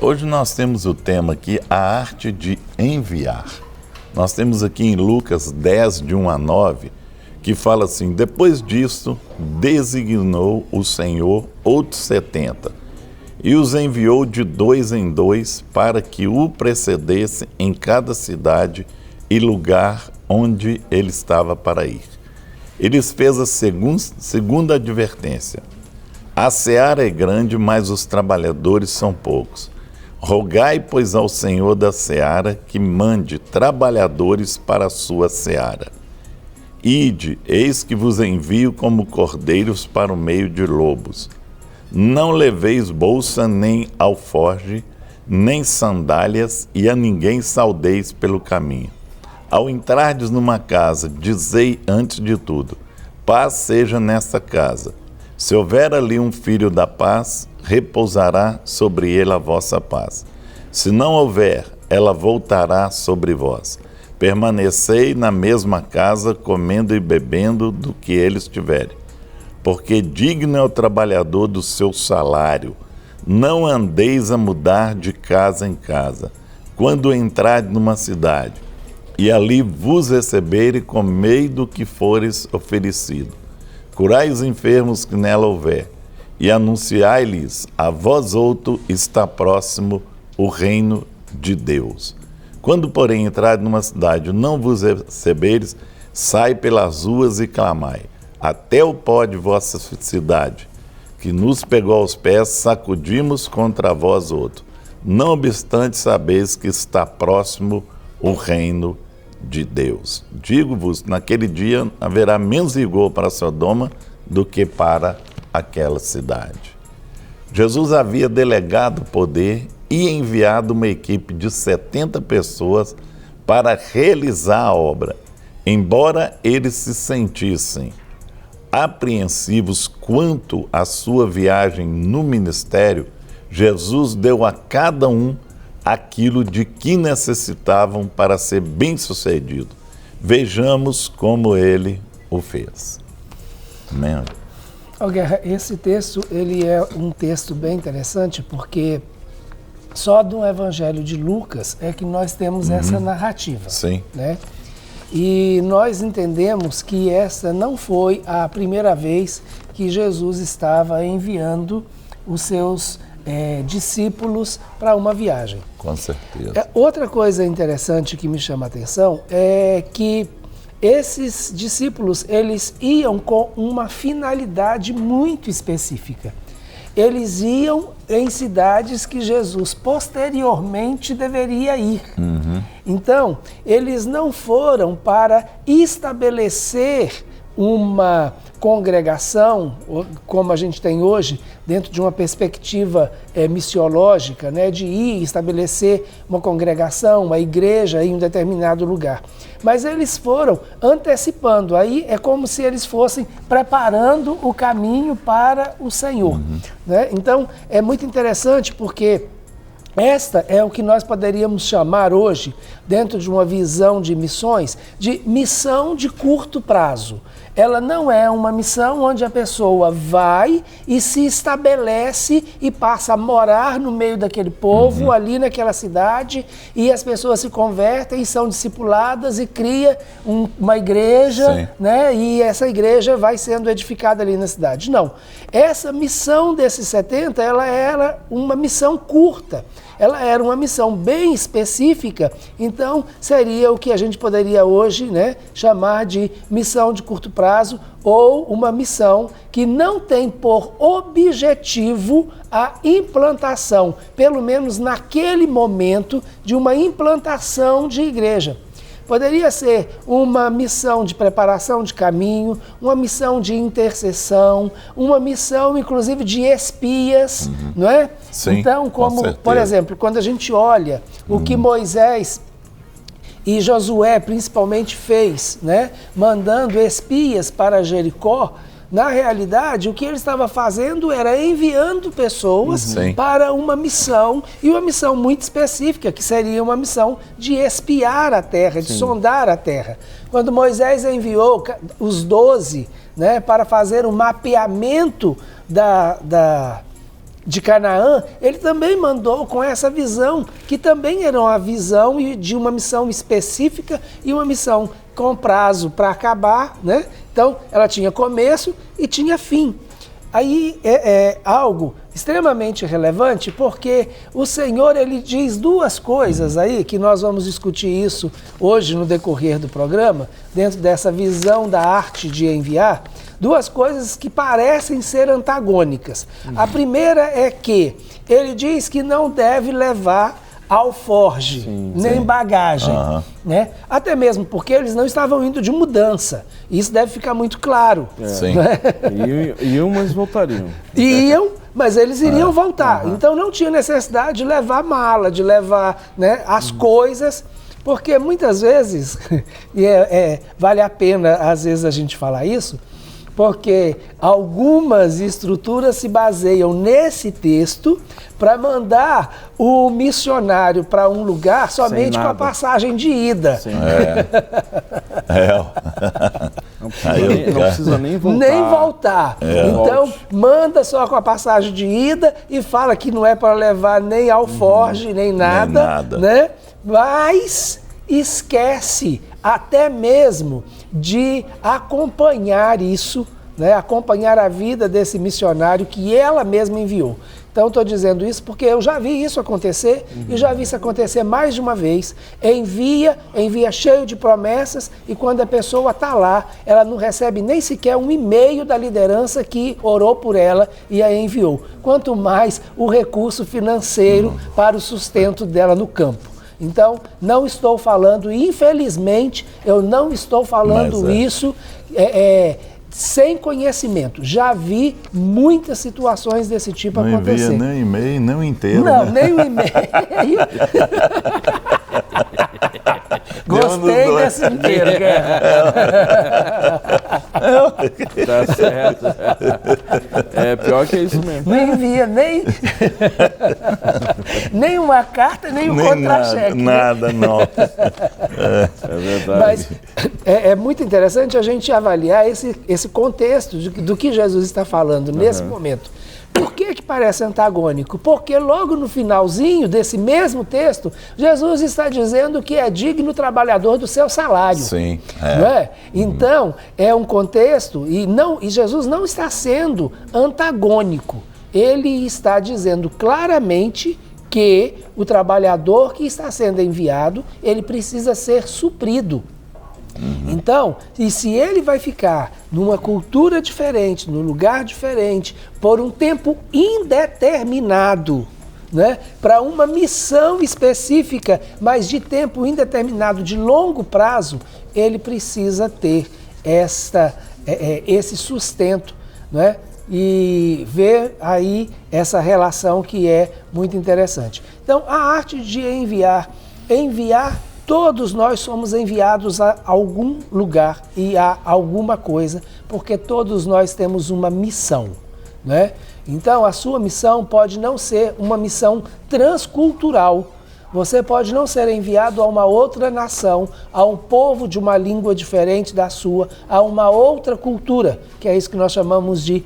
Hoje nós temos o tema aqui, a arte de enviar. Nós temos aqui em Lucas 10, de 1 a 9, que fala assim: depois disso, designou o Senhor outros 70, e os enviou de 2 em 2 para que o precedesse em cada cidade e lugar onde ele estava para ir. Eles fez a segunda advertência: a seara é grande, mas os trabalhadores são poucos. Rogai, pois, ao Senhor da seara que mande trabalhadores para a sua seara. Ide, eis que vos envio como cordeiros para o meio de lobos. Não leveis bolsa, nem alforge, nem sandálias, e a ninguém saudeis pelo caminho. Ao entrardes numa casa, dizei antes de tudo: paz seja nesta casa. Se houver ali um filho da paz, repousará sobre ele a vossa paz. Se não houver, ela voltará sobre vós. Permanecei na mesma casa, comendo e bebendo do que eles tiverem. Porque digno é o trabalhador do seu salário. Não andeis a mudar de casa em casa. Quando entrardes numa cidade, e ali vos receberem, comei do que fores oferecido. Curai os enfermos que nela houver, e anunciai-lhes: a vós outro está próximo o reino de Deus. Quando, porém, entrardes numa cidade e não vos receberes, sai pelas ruas e clamai: até o pó de vossa cidade, que nos pegou aos pés, sacudimos contra vós outro. Não obstante, sabeis que está próximo o reino de Deus. Digo-vos, naquele dia haverá menos rigor para Sodoma do que para aquela cidade. Jesus havia delegado poder e enviado uma equipe de 70 pessoas para realizar a obra. Embora eles se sentissem apreensivos quanto à sua viagem no ministério, Jesus deu a cada um aquilo de que necessitavam para ser bem-sucedido. Vejamos como ele o fez. Amém? Guerra, esse texto ele é um texto bem interessante, porque só do Evangelho de Lucas é que nós temos essa narrativa. Sim. Né? E nós entendemos que essa não foi a primeira vez que Jesus estava enviando os seus discípulos para uma viagem. Com certeza. Outra coisa interessante que me chama a atenção é que esses discípulos, eles iam com uma finalidade muito específica. Eles iam em cidades que Jesus posteriormente deveria ir. Então, eles não foram para estabelecer uma congregação, como a gente tem hoje, dentro de uma perspectiva missiológica, né, de ir estabelecer uma congregação, uma igreja em um determinado lugar. Mas eles foram antecipando, aí é como se eles fossem preparando o caminho para o Senhor. Né? Então, é muito interessante porque esta é o que nós poderíamos chamar hoje, dentro de uma visão de missões, de missão de curto prazo. Ela não é uma missão onde a pessoa vai e se estabelece e passa a morar no meio daquele povo, ali naquela cidade, e as pessoas se convertem, são discipuladas e cria uma igreja, né? E essa igreja vai sendo edificada ali na cidade. Não. Essa missão desses 70, ela era uma missão curta. Ela era uma missão bem específica, então seria o que a gente poderia hoje, né, chamar de missão de curto prazo, ou uma missão que não tem por objetivo a implantação, pelo menos naquele momento, de uma implantação de igreja. Poderia ser uma missão de preparação de caminho, uma missão de intercessão, uma missão, inclusive, de espias, não é? Sim, então, como, por exemplo, quando a gente olha o que Moisés e Josué, principalmente, fez, né? Mandando espias para Jericó, na realidade, o que ele estava fazendo era enviando pessoas para uma missão, e uma missão muito específica, que seria uma missão de espiar a terra, de sondar a terra. Quando Moisés enviou os 12, né, para fazer um mapeamento de Canaã, ele também mandou com essa visão, que também era uma visão de uma missão específica e uma missão com prazo para acabar, né? Então, ela tinha começo e tinha fim. Aí é algo extremamente relevante, porque o Senhor, ele diz duas coisas aí, que nós vamos discutir isso hoje no decorrer do programa, dentro dessa visão da arte de enviar, duas coisas que parecem ser antagônicas. A primeira é que ele diz que não deve levar alforge, nem bagagem, né? Até mesmo porque eles não estavam indo de mudança. Isso deve ficar muito claro. Sim. Né? Iam, mas voltariam. Iam, mas eles iriam voltar. Então não tinha necessidade de levar mala, de levar, né, as coisas, porque muitas vezes, e vale a pena às vezes a gente falar isso, porque algumas estruturas se baseiam nesse texto para mandar o missionário para um lugar somente com a passagem de ida. Não precisa nem voltar. Nem voltar. Então, manda só com a passagem de ida e fala que não é para levar nem alforge, nem nada. Né? Mas esquece até mesmo de acompanhar isso, né? Acompanhar a vida desse missionário que ela mesma enviou. Então, estou dizendo isso porque eu já vi isso acontecer e já vi isso acontecer mais de uma vez. Envia cheio de promessas e quando a pessoa está lá, ela não recebe nem sequer um e-mail da liderança que orou por ela e a enviou. Quanto mais o recurso financeiro para o sustento dela no campo. Então, não estou falando, infelizmente, eu não estou falando isso sem conhecimento. Já vi muitas situações desse tipo acontecer. Não envia nem e-mail, nem inteiro. Não, né? nem o e-mail. Gostei desse inteiro, Tá certo. Pior que isso mesmo. Não envia nem uma carta, nem um contra-cheque. Nada, não. É verdade. Mas é muito interessante a gente avaliar esse contexto do que Jesus está falando nesse momento. Por que parece antagônico? Porque logo no finalzinho desse mesmo texto, Jesus está dizendo que é digno o trabalhador do seu salário. Sim. Não é? Então, é um contexto, e Jesus não está sendo antagônico. Ele está dizendo claramente que o trabalhador que está sendo enviado, ele precisa ser suprido. Então, e se ele vai ficar numa cultura diferente, num lugar diferente, por um tempo indeterminado, né, para uma missão específica, mas de tempo indeterminado, de longo prazo, ele precisa ter esse sustento, né, e ver aí essa relação que é muito interessante. Então, a arte de enviar, todos nós somos enviados a algum lugar e a alguma coisa, porque todos nós temos uma missão, né? Então, a sua missão pode não ser uma missão transcultural. Você pode não ser enviado a uma outra nação, a um povo de uma língua diferente da sua, a uma outra cultura, que é isso que nós chamamos de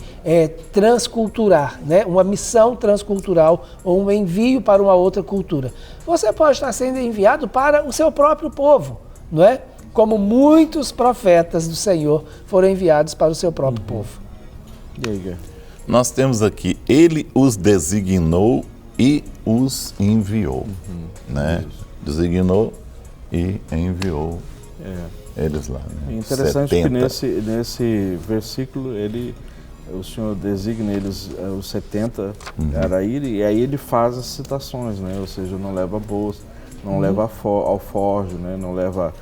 transculturar, né? Uma missão transcultural ou um envio para uma outra cultura. Você pode estar sendo enviado para o seu próprio povo, não é? Como muitos profetas do Senhor foram enviados para o seu próprio povo. E aí, Gui? Nós temos aqui, ele os designou e os enviou, né? Designou e enviou eles lá. Né? É interessante 70. Que nesse versículo o Senhor designa eles, os 70 para ir, e aí ele faz as citações, né? Ou seja, não leva bolsa, não leva alforje, né? Não leva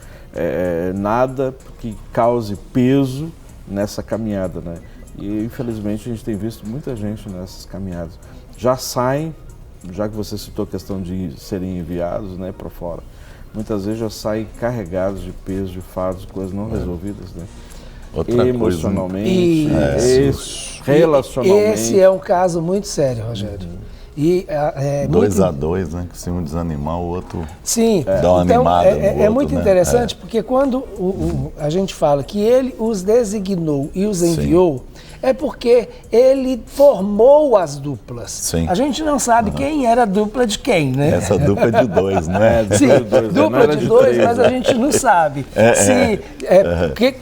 nada que cause peso nessa caminhada, né? E infelizmente a gente tem visto muita gente nessas caminhadas. Já saem, já que você citou a questão de serem enviados, né, para fora, muitas vezes já saem carregados de peso, de fardos, coisas não resolvidas, né? Outra emocionalmente, coisa, relacionalmente. Esse é um caso muito sério, Rogério. E, 2 a 2, né? Que se um desanimar, o outro dá uma animada no outro, muito interessante, porque quando a gente fala que ele os designou e os enviou, É porque ele formou as duplas. Sim. A gente não sabe quem era a dupla de quem, né? Essa dupla de dois, né? Sim, dupla de dois, três, mas né? a gente não sabe.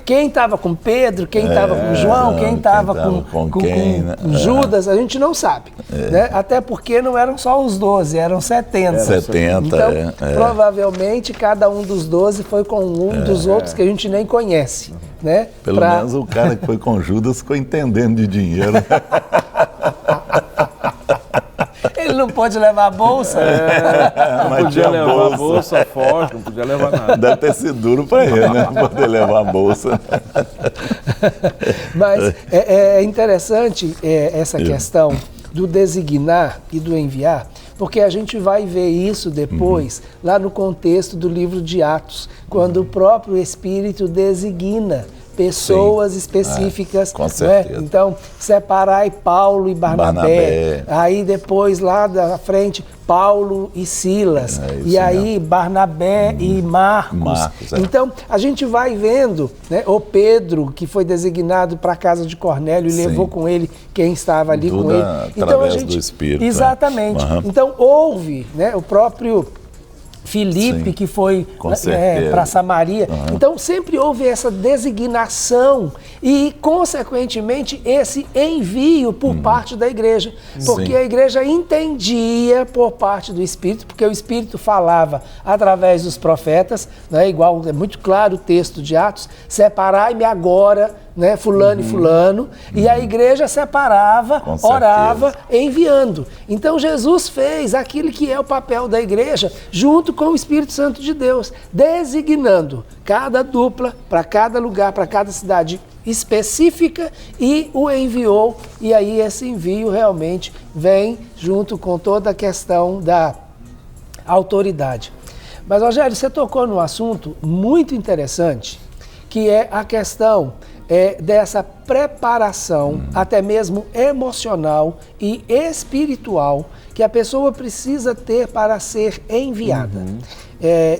Quem estava com Pedro, quem estava com João, quem estava com né? Judas, a gente não sabe. Né? Até porque não eram só os 12, eram 70. 70, então, provavelmente, cada um dos 12 foi com um dos outros que a gente nem conhece. Né? Pelo menos o cara que foi com Judas ficou entendendo de dinheiro. Ele não pôde levar a bolsa? Não podia levar a bolsa forte, não podia levar nada. Deve ter sido duro para ele, né? Poder levar a bolsa. Mas é interessante essa questão do designar e do enviar, porque a gente vai ver isso depois, lá no contexto do livro de Atos, quando o próprio Espírito designa pessoas específicas. Com certeza. Né? Então, separai Paulo e Barnabé. Aí depois, lá da frente, Paulo e Silas. E aí, Barnabé e Marcos. Então, a gente vai vendo, né, o Pedro, que foi designado para a casa de Cornélio e levou com ele quem estava ali tudo com ele. Então, a gente, do Espírito. Exatamente. Então, houve, né, o próprio Filipe, que foi para Samaria. Então, sempre houve essa designação e, consequentemente, esse envio por parte da igreja. Porque a igreja entendia por parte do Espírito, porque o Espírito falava através dos profetas, né, igual é muito claro o texto de Atos, separai-me agora, né, fulano e fulano, e a igreja separava, orava, enviando. Então Jesus fez aquilo que é o papel da igreja, junto com o Espírito Santo de Deus, designando cada dupla para cada lugar, para cada cidade específica, e o enviou, e aí esse envio realmente vem junto com toda a questão da autoridade. Mas, Rogério, você tocou num assunto muito interessante, que é a questão dessa preparação, até mesmo emocional e espiritual, que a pessoa precisa ter para ser enviada.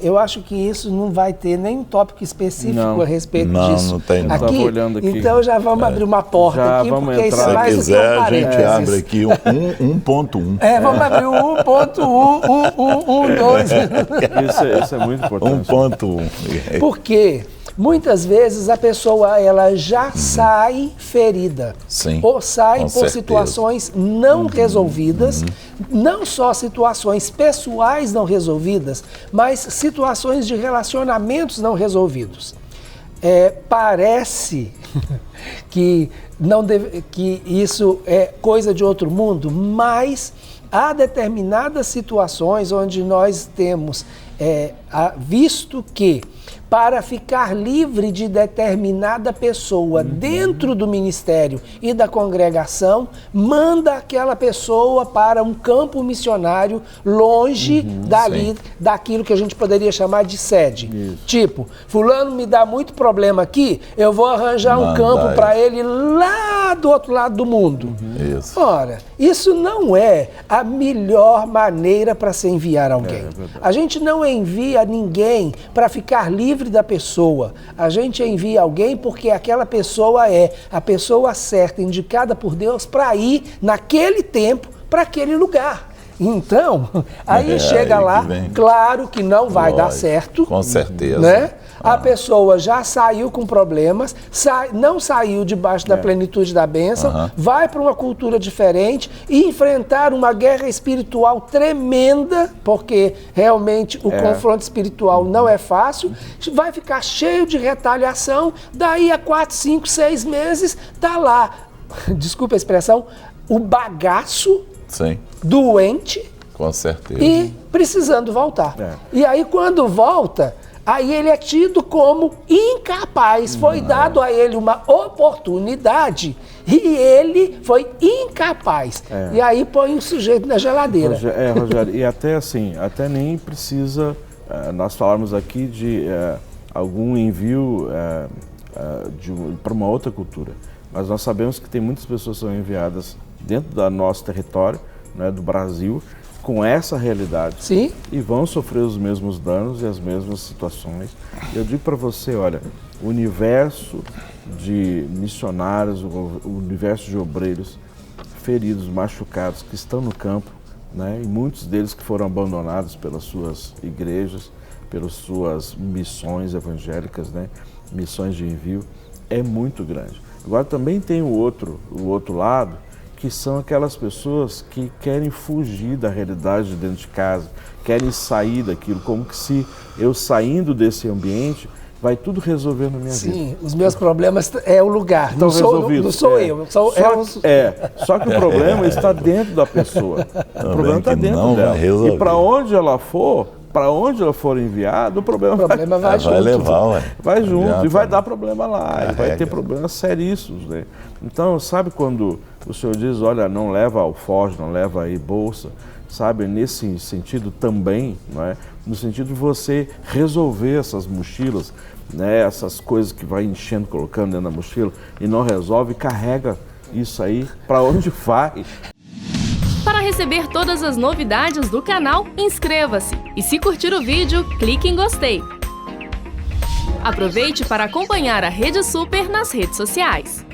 Eu acho que isso não vai ter nenhum tópico específico a respeito disso. Não tem. Aqui, Estava olhando aqui. Então já vamos abrir uma porta aqui, porque isso é mais do que um parênteses. Se quiser, a gente abre aqui 1.1. Vamos abrir o 1.1, Isso é muito importante. 1.1. Por quê? Muitas vezes a pessoa ela já sai ferida, ou sai por situações não resolvidas, não só situações pessoais não resolvidas, mas situações de relacionamentos não resolvidos. Parece que isso é coisa de outro mundo, mas há determinadas situações onde nós temos visto que para ficar livre de determinada pessoa dentro do ministério e da congregação, manda aquela pessoa para um campo missionário longe daquilo que a gente poderia chamar de sede. Isso. Tipo, fulano me dá muito problema aqui, eu vou arranjar um campo para ele lá do outro lado do mundo. Isso. Ora, isso não é a melhor maneira para se enviar alguém. A gente não envia ninguém para ficar livre da pessoa. A gente envia alguém porque aquela pessoa é a pessoa certa, indicada por Deus para ir naquele tempo para aquele lugar. Então, aí chega lá, claro que não vai dar certo. Com certeza. Né? A pessoa já saiu com problemas, não saiu debaixo da plenitude da bênção, vai para uma cultura diferente e enfrentar uma guerra espiritual tremenda, porque realmente o confronto espiritual não é fácil, vai ficar cheio de retaliação, daí a 4, 5, 6 meses, tá lá, desculpa a expressão, o bagaço doente, com certeza, e precisando voltar. E aí quando volta, aí ele é tido como incapaz. Foi dado a ele uma oportunidade e ele foi incapaz. E aí põe o sujeito na geladeira. Rogério, e até assim, até nem precisa nós falarmos aqui de algum envio para uma outra cultura. Mas nós sabemos que tem muitas pessoas que são enviadas dentro do nosso território, né, do Brasil, com essa realidade. Sim. E vão sofrer os mesmos danos e as mesmas situações. Eu digo para você, olha, o universo de missionários, o universo de obreiros feridos, machucados, que estão no campo, né? E muitos deles que foram abandonados pelas suas igrejas, pelas suas missões evangélicas, né? Missões de envio, é muito grande. Agora também tem o outro lado, que são aquelas pessoas que querem fugir da realidade de dentro de casa, querem sair daquilo, como que se eu saindo desse ambiente, vai tudo resolver na minha vida. Sim, os meus problemas é o lugar, Estão resolvidos. Não sou eu. Só que o problema está dentro da pessoa. O problema está dentro dela. E para onde ela for, enviada, o problema vai junto. Vai levar, ué. Vai junto e vai dar problema lá, e vai ter problemas seríssimos, né? Então, sabe quando o Senhor diz, olha, não leva alforje, não leva aí bolsa, sabe? Nesse sentido também, não é? No sentido de você resolver essas mochilas, né? Essas coisas que vai enchendo, colocando dentro da mochila e não resolve, carrega isso aí para onde vai. Para receber todas as novidades do canal, inscreva-se e se curtir o vídeo, clique em gostei. Aproveite para acompanhar a Rede Super nas redes sociais.